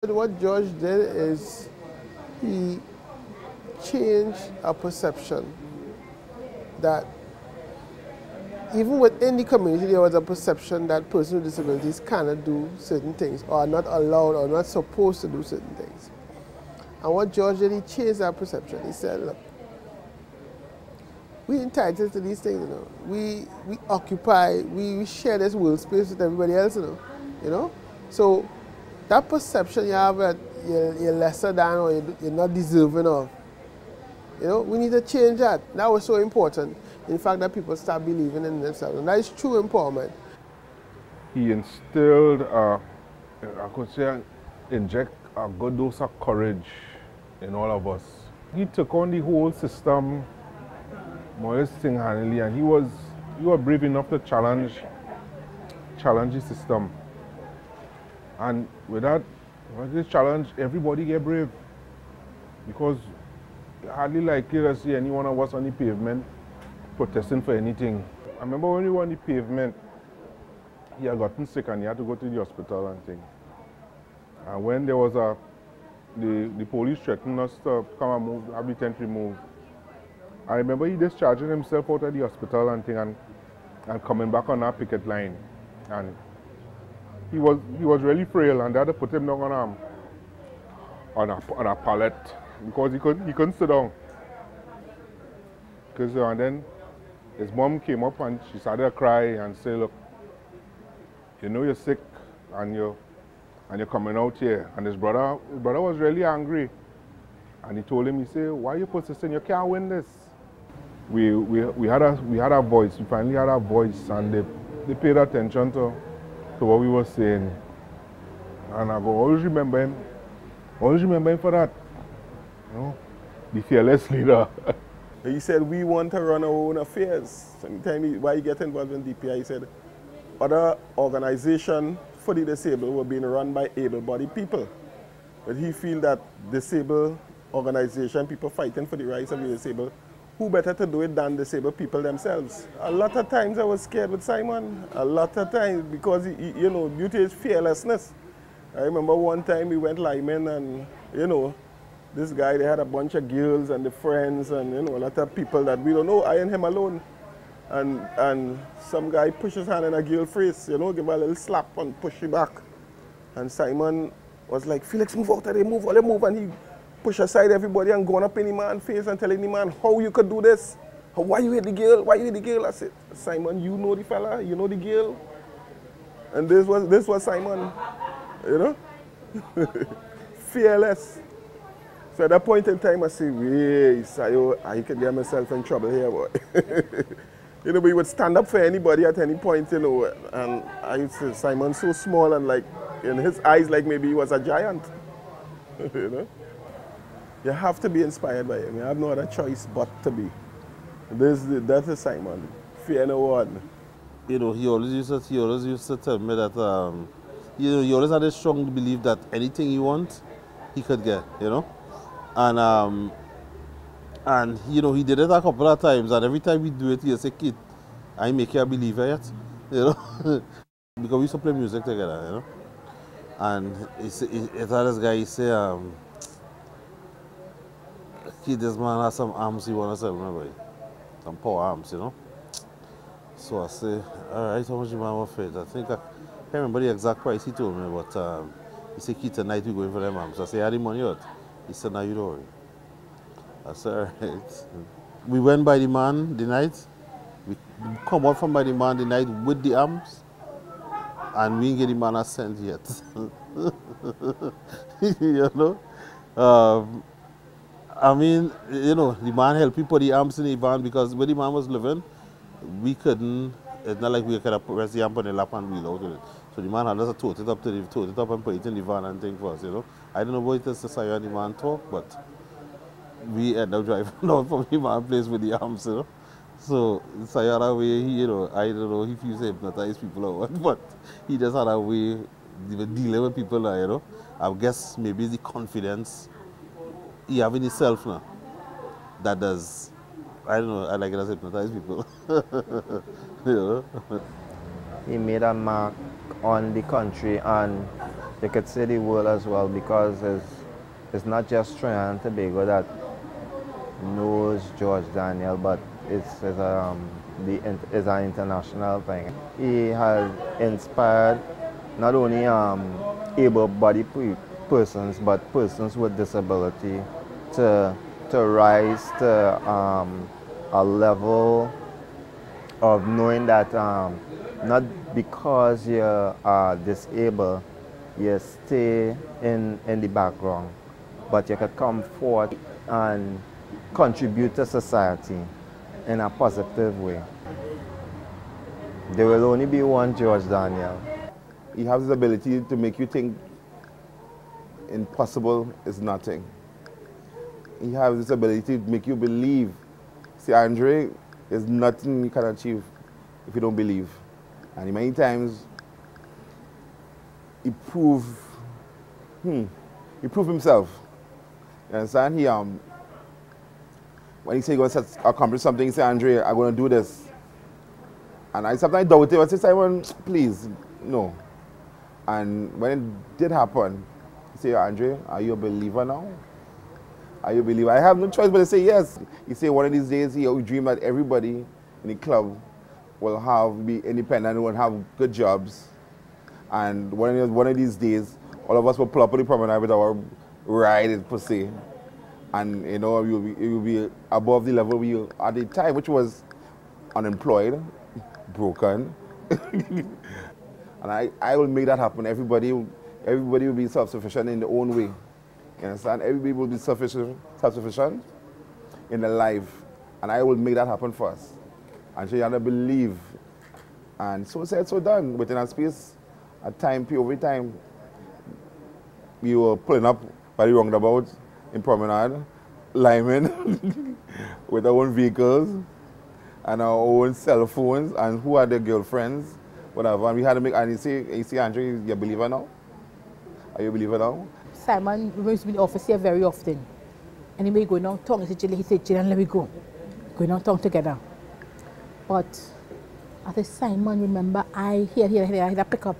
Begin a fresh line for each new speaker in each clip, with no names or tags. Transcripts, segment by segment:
What George did is he changed a perception that even within the community there was a perception that persons with disabilities cannot do certain things or are not allowed or not supposed to do certain things. And what George did, he changed that perception. He said, look, we're entitled to these things, you know. We occupy, we share this world space with everybody else, you know. So that perception you have that you're lesser than or you're not deserving of, you know, we need to change that. That was so important. In fact, that people start believing in themselves, and that is true empowerment.
He instilled, I could say, inject a good dose of courage in all of us. He took on the whole system more single-handedly, and he was brave enough to challenge the system. And with this challenge, everybody get brave, because hardly likely to see any one of us on the pavement protesting for anything. I remember when we were on the pavement, he had gotten sick and he had to go to the hospital and things. And when there was the police threatened us to come and move, have the tent removed. I remember he discharging himself out of the hospital and thing and coming back on our picket line. And he was really frail, and they had to put him down on a pallet because he couldn't sit down. And then his mom came up and she started to cry and say, look, you know you're sick and you're coming out here. And his brother was really angry. And he told him, he said, why are you persisting? You can't win this. We had a voice. We finally had a voice, and they paid attention to what we were saying. And I go, always remember him for that. You know, the fearless leader.
He said, we want to run our own affairs. Sometimes why he get involved in DPI, he said, other organizations for the disabled were being run by able-bodied people. But he feel that disabled organization, people fighting for the rights of the disabled, who better to do it than disabled people themselves? A lot of times I was scared with Simon, a lot of times, because, you know, due to his fearlessness. I remember one time we went Lyman and, you know, this guy, they had a bunch of girls and the friends and, you know, a lot of people that we don't know, I and him alone. And some guy pushed his hand in a girl's face, you know, give her a little slap and push her back. And Simon was like, Felix, move out of there, move, and he push aside everybody and going up in the man's face and telling the man how you could do this. Why you hit the girl? Why you hit the girl? I said, Simon, you know the fella, you know the girl. And this was Simon, you know? Fearless. So at that point in time I said, wait, I could get myself in trouble here, boy. You know, but he would stand up for anybody at any point, you know, and I used to say, Simon's so small and like, in his eyes, like maybe he was a giant, you know? You have to be inspired by him. You have no other choice but to be. That is Simon. Fear no one.
You know, he always used to tell me that, you know, he always had a strong belief that anything he wants, he could get, you know? And you know, he did it a couple of times, and every time we do it, he say, kid, I make you a believer yet, you know? Because we used to play music together, you know? And he had this guy, he say, kid, this man has some arms he want to sell, remember? Some power arms, you know? So I say, all right, how much you man want for it? I think, I can't remember the exact price he told me, but he said, kid, tonight we're going for them arms. I say, how the money out? He said, no, you don't worry. I said, all right. We went by the man the night. We come out from by the man the night with the arms, and we didn't get the man a cent yet. You know? I mean, you know, the man helped me put the arms in the van because where the man was living, we couldn't, it's not like we could press the arm on the lap and wheel out with it. So the man had us tote it up and put it in the van and thing for us, you know. I don't know what it is to say on the man talk, but we end up driving out from the man place with the arms, you know. So Sayara way, you know, I don't know if you say hypnotize people or what, but he just had a way of dealing with people, you know. I guess maybe the confidence he have in himself now that does, I don't know, I like it as hypnotize people. You know?
he made a mark on the country and you could say the world as well, because it's not just Trinidad and Tobago that knows George Daniel, but it's an international thing. He has inspired not only able-bodied persons, but persons with disability to rise to a level of knowing that not because you are disabled, you stay in the background, but you can come forth and contribute to society in a positive way. There will only be one George Daniel.
He has the ability to make you think impossible is nothing. He has this ability to make you believe. See, Andre, there's nothing you can achieve if you don't believe. And many times, he proved himself. You understand? When he said he's going to accomplish something, he said, Andre, I'm going to do this. And I sometimes doubt it. I said, Simon, please, no. And when it did happen, he said, Andre, are you a believer now? Are you a believer? I have no choice but to say yes. He said one of these days he would dream that everybody in the club will be independent and will have good jobs. And one of these days, all of us will pull up on the promenade with our ride per se. And you know, we will be above the level we were at the time, which was unemployed, broken. And I will make that happen. Everybody will be self-sufficient in their own way. You understand? Everybody will be self-sufficient in their life. And I will make that happen for us. And so you have to believe. And so said, so done. Within a space, over time, we were pulling up by the roundabout in Promenade, Lyman, with our own vehicles and our own cell phones, and who are their girlfriends, whatever. And we had to make, and you see, Andrew, you a believer now? Are you a believer now?
Simon used to be in the office here very often. Anyway, going on tongue, he said, Jillian, let me go. Going on tongue together. But I said, Simon, remember, I hear that pickup.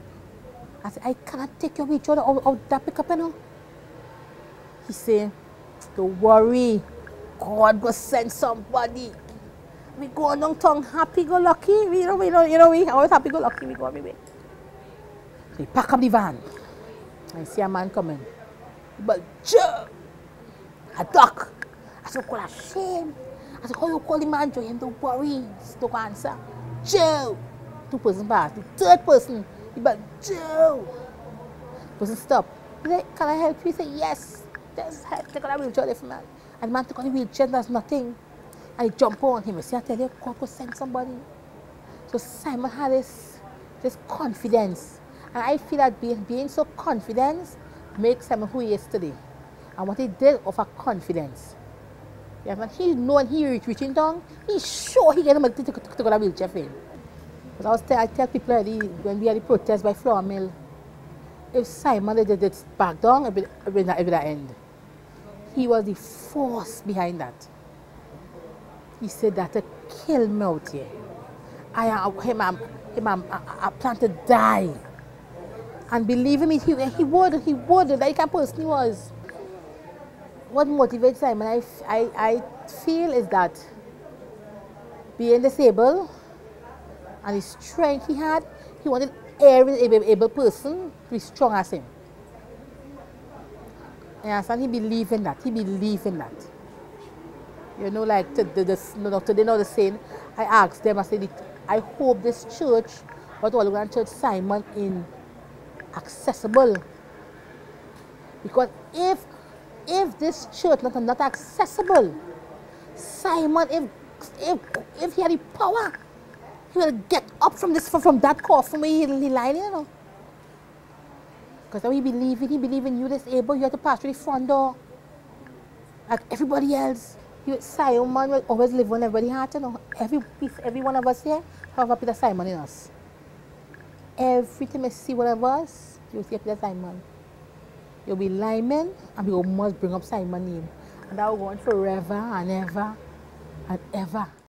I said, I cannot take your wheelchair out of that pickup, you know. He said, don't worry, God will send somebody. We go on down tongue, happy-go-lucky. We always happy-go-lucky. We go everywhere. So he pack up the van. I see a man coming. But Joe, a duck. I said, call a shame. I said, how you call the man Joe? Don't worry, don't answer. Joe. 2 persons pass. The 3rd person, he but Joe. Person stop. He said, can I help you? He said, yes. Just help. Take on a wheelchair for man. And the man took on the wheelchair, there's nothing. And he jumped on him. He said, I tell you, God will send somebody. So Simon had this confidence. And I feel that being so confident makes Simon who he is today. And what he did offer confidence. Yeah, man, he know when he reaching down, he's sure he get him to go to a wheelchair for him. But I tell people already, when we had the protest by Flour Mill, if Simon did it back down, it would end. He was the force behind that. He said that to kill me out here. I plan to die. And believe me, he would, like a person he was. What motivates Simon, I feel, is that being disabled and the strength he had, he wanted every able person to be strong as him. And he believed in that. You know, like today now the saying, I asked them, I said, I hope this church, but all around church, Simon, in accessible. Because if this church not accessible, Simon, if he had the power, he will get up from that coffin where he lying, you know. Because he believe in you disabled, you have to pass through the front door. Like everybody else. Simon will always live on everybody's heart, you know. Every one of us here have a Peter Simon in us. Every time you see one of us, you'll see a Peter Simon. You'll be Lyman, and we must bring up Simon's name. And that will go on forever and ever and ever.